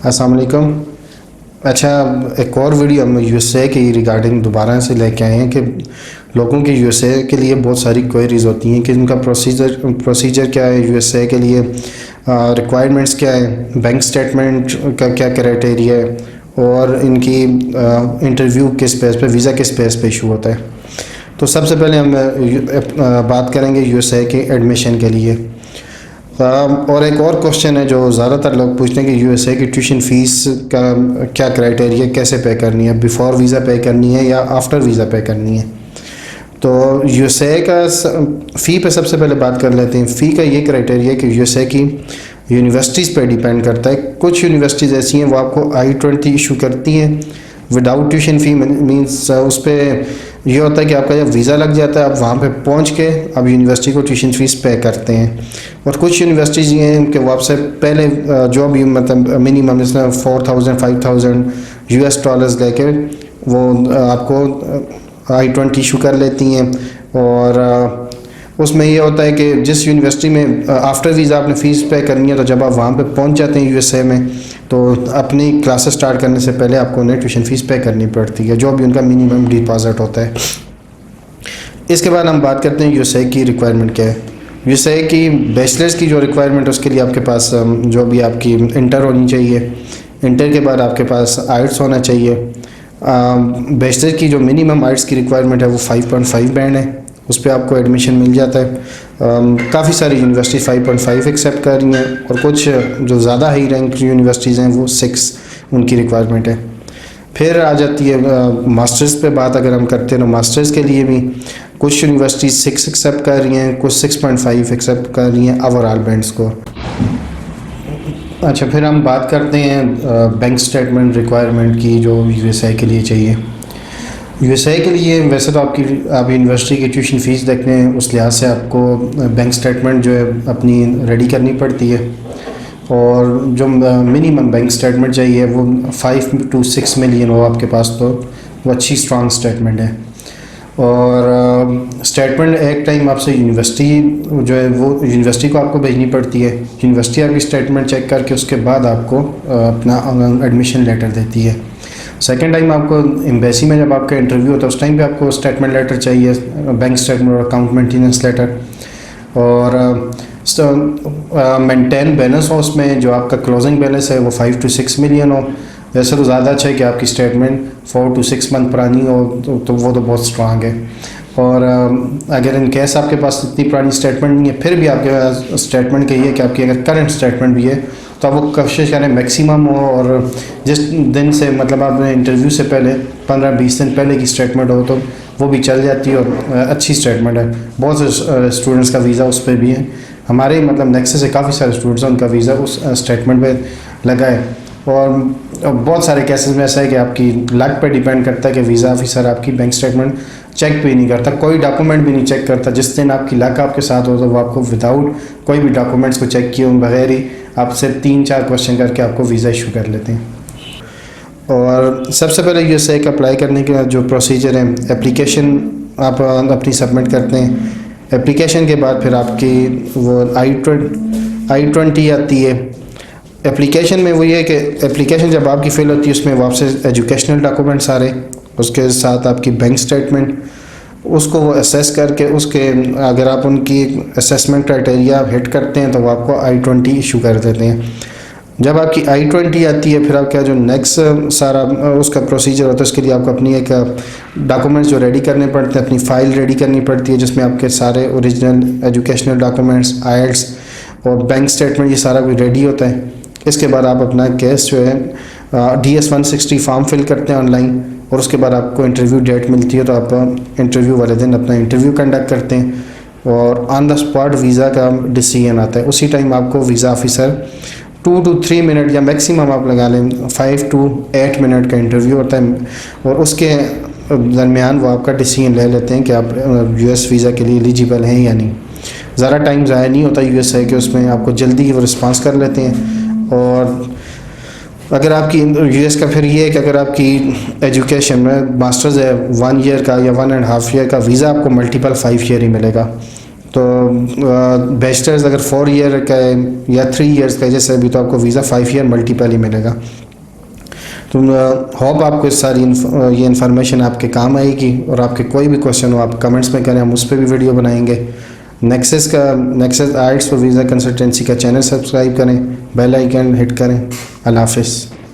अस्सलाम वालेकुम। अच्छा, एक और वीडियो हम यूएसए की रिगार्डिंग दोबारा से लेके आए हैं कि लोगों के यूएसए के लिए बहुत सारी क्वेरीज होती हैं कि उनका प्रोसीजर क्या है, यूएसए के लिए रिक्वायरमेंट्स क्या है, बैंक स्टेटमेंट का क्या क्राइटेरिया है और इनकी इंटरव्यू किस बेस पे, वीज़ा किस बेस पे इशू होता है। तो सबसे पहले हम बात करेंगे यूएसए के एडमिशन के लिए। और एक और क्वेश्चन है जो ज़्यादातर लोग पूछते हैं कि यूएसए की ट्यूशन फ़ीस का क्या क्राइटेरिया, कैसे पे करनी है, बिफ़ोर वीज़ा पे करनी है या आफ्टर वीज़ा पे करनी है। तो यूएसए का फ़ी पे सबसे पहले बात कर लेते हैं। फ़ी का ये क्राइटेरिया कि यूएसए की यूनिवर्सिटीज़ पे डिपेंड करता है। कुछ यूनिवर्सिटीज़ ऐसी हैं वो आपको I-20 इशू करती हैं विदाउट ट्यूशन फ़ी, मीन्स उस पर ये होता है कि आपका जब वीज़ा लग जाता है आप वहाँ पे पहुँच के अब यूनिवर्सिटी को ट्यूशन फ़ीस पे करते हैं। और कुछ यूनिवर्सिटीज़ ये हैं कि वो आपसे पहले जो भी मतलब मिनिमम जैसे 4,000 5,000 US डॉलर्स लेके वो आपको I-20 इशू कर लेती हैं। और उसमें ये होता है कि जिस यूनिवर्सिटी में आफ्टर वीज़ा आपने फ़ीस पे करनी है तो जब आप वहाँ पे पहुँच जाते हैं यूएसए में तो अपनी क्लासेस स्टार्ट करने से पहले आपको उन्हें ट्यूशन फ़ीस पे करनी पड़ती है, जो भी उनका मिनिमम डिपॉजिट होता है। इसके बाद हम बात करते हैं यूएसए की रिक्वायरमेंट क्या है। यूएसए की बैचलर्स की जो रिक्वायरमेंट है उसके लिए आपके पास जो भी आपकी इंटर होनी चाहिए, इंटर के बाद आपके पास आइट्स होना चाहिए। बैचलर की जो मिनिमम आइट्स की रिक्वायरमेंट है वो 5.5 बैंड है, उस पर आपको एडमिशन मिल जाता है। काफ़ी सारी यूनिवर्सिटी 5.5 एक्सेप्ट कर रही हैं और कुछ जो ज़्यादा हाई रैंक यूनिवर्सिटीज़ हैं वो 6 उनकी रिक्वायरमेंट है। फिर आ जाती है मास्टर्स पे बात अगर हम करते हैं तो मास्टर्स के लिए भी कुछ यूनिवर्सिटीज़ 6 एक्सेप्ट कर रही हैं, कुछ 6.5 एक्सेप्ट कर रही हैं ओवरऑल बैंड स्कोर। अच्छा, फिर हम बात करते हैं बैंक स्टेटमेंट रिक्वायरमेंट की जो यूएसए के लिए चाहिए। यूएसए के लिए वैसे तो आप यूनिवर्सिटी की ट्यूशन फ़ीस देखते हैं उस लिहाज से आपको बैंक स्टेटमेंट जो है अपनी रेडी करनी पड़ती है। और जो मिनिमम बैंक स्टेटमेंट चाहिए वो 5 to 6 मिलियन हो आपके पास तो वो अच्छी स्ट्रॉन्ग स्टेटमेंट है। और स्टेटमेंट एक टाइम आपसे यूनिवर्सिटी जो है वो यूनिवर्सिटी को आपको भेजनी पड़ती है। यूनिवर्सिटी आपकी स्टेटमेंट चेक करके उसके बाद आपको अपना एडमिशन लेटर देती है। सेकेंड टाइम आपको एम्बेसी में जब आपका इंटरव्यू होता है उस टाइम पे आपको स्टेटमेंट लेटर चाहिए, बैंक स्टेटमेंट और अकाउंट मेंटेनेंस लेटर। और मेंटेन बैलेंस हो उसमें जो आपका क्लोजिंग बैलेंस है वो 5 to 6 मिलियन हो। वैसे तो ज़्यादा अच्छा है कि आपकी स्टेटमेंट 4 to 6 मंथ पुरानी हो तो वो तो बहुत स्ट्रांग है। और अगर इन केस आपके पास इतनी पुरानी स्टेटमेंट नहीं है फिर भी आपके पास स्टेटमेंट के ये कि आपकी अगर करंट स्टेटमेंट भी है तो आप वो कोशिश करें मैक्सिमम हो। और जिस दिन से मतलब आपने इंटरव्यू से पहले 15-20 दिन पहले की स्टेटमेंट हो तो वो भी चल जाती है और अच्छी स्टेटमेंट है। बहुत से स्टूडेंट्स का वीज़ा उस पर भी है, हमारे मतलब नेक्सस से काफ़ी सारे स्टूडेंट्स हैं उनका वीज़ा उस स्टेटमेंट पे लगा है। और बहुत सारे केसेस में ऐसा है कि आपकी लक पे डिपेंड करता है कि वीज़ा ऑफिसर आपकी बैंक स्टेटमेंट चेक भी नहीं करता, कोई डॉक्यूमेंट भी नहीं चेक करता। जिस दिन आपकी लक आपके साथ हो तो वो आपको विदाउट कोई भी डॉक्यूमेंट्स को चेक किए बगैर ही आपसे 3-4 क्वेश्चन करके आपको वीज़ा इशू कर लेते हैं। और सबसे पहले यूएसए का अप्लाई करने का जो प्रोसीजर है, एप्लीकेशन आप अपनी सबमिट करते हैं। एप्लीकेशन के बाद फिर आपकी वो I-20 आती है। एप्लीकेशन में वो ये है कि एप्लीकेशन जब आपकी फ़िल होती है उसमें वो आपसे एजुकेशनल डॉक्यूमेंट्स आ रहे, उसके साथ आपकी बैंक स्टेटमेंट, उसको वो असेस करके उसके अगर आप उनकी असेसमेंट क्राइटेरिया हिट करते हैं तो वो आपको I-20 इशू कर देते हैं। जब आपकी I-20 आती है फिर आपका जो नेक्स्ट सारा उसका प्रोसीजर होता है उसके लिए आपको अपनी एक डॉक्यूमेंट्स जो रेडी करने पड़ते हैं, अपनी फ़ाइल रेडी करनी पड़ती है जिसमें आपके सारे ओरिजिनल एजुकेशनल डॉक्यूमेंट्स, IELTS और बैंक स्टेटमेंट ये सारा कुछ रेडी होता है। इसके बाद आप अपना केस जो है DS-160 फॉर्म फिल करते हैं ऑनलाइन और उसके बाद आपको इंटरव्यू डेट मिलती है तो आप इंटरव्यू वाले दिन अपना इंटरव्यू कंडक्ट करते हैं और ऑन द स्पॉट वीज़ा का डिसीजन आता है। उसी टाइम आपको वीज़ा ऑफिसर 2 to 3 मिनट या मैक्सिमम आप लगा लें 5 to 8 मिनट का इंटरव्यू होता है और उसके दरमियान वो आपका डिसीजन ले लेते हैं कि आप US वीज़ा के लिए एलिजिबल हैं या नहीं। ज़्यादा टाइम ज़ाया नहीं होता यूएसए के उसमें, आपको जल्दी ही वो रिस्पॉन्स कर लेते हैं। और अगर आपकी यूएस का फिर ये है कि अगर आपकी एजुकेशन में मास्टर्स है 1 ईयर का या 1.5 ईयर का, वीज़ा आपको मल्टीपल 5 ईयर ही मिलेगा। तो बैचलर्स अगर 4 ईयर का है या 3 इयर्स का है जैसे अभी, तो आपको वीज़ा 5 ईयर मल्टीपल ही मिलेगा। तो होप आपको सारी ये इन्फॉर्मेशन आपके काम आएगी, और आपके कोई भी क्वेश्चन हो आप कमेंट्स में करें, हम उस पर भी वीडियो बनाएंगे। Nexus IELTS for visa consultancy का चैनल सब्सक्राइब करें, बेल आइकन हिट करें। अल्लाह हाफिज़।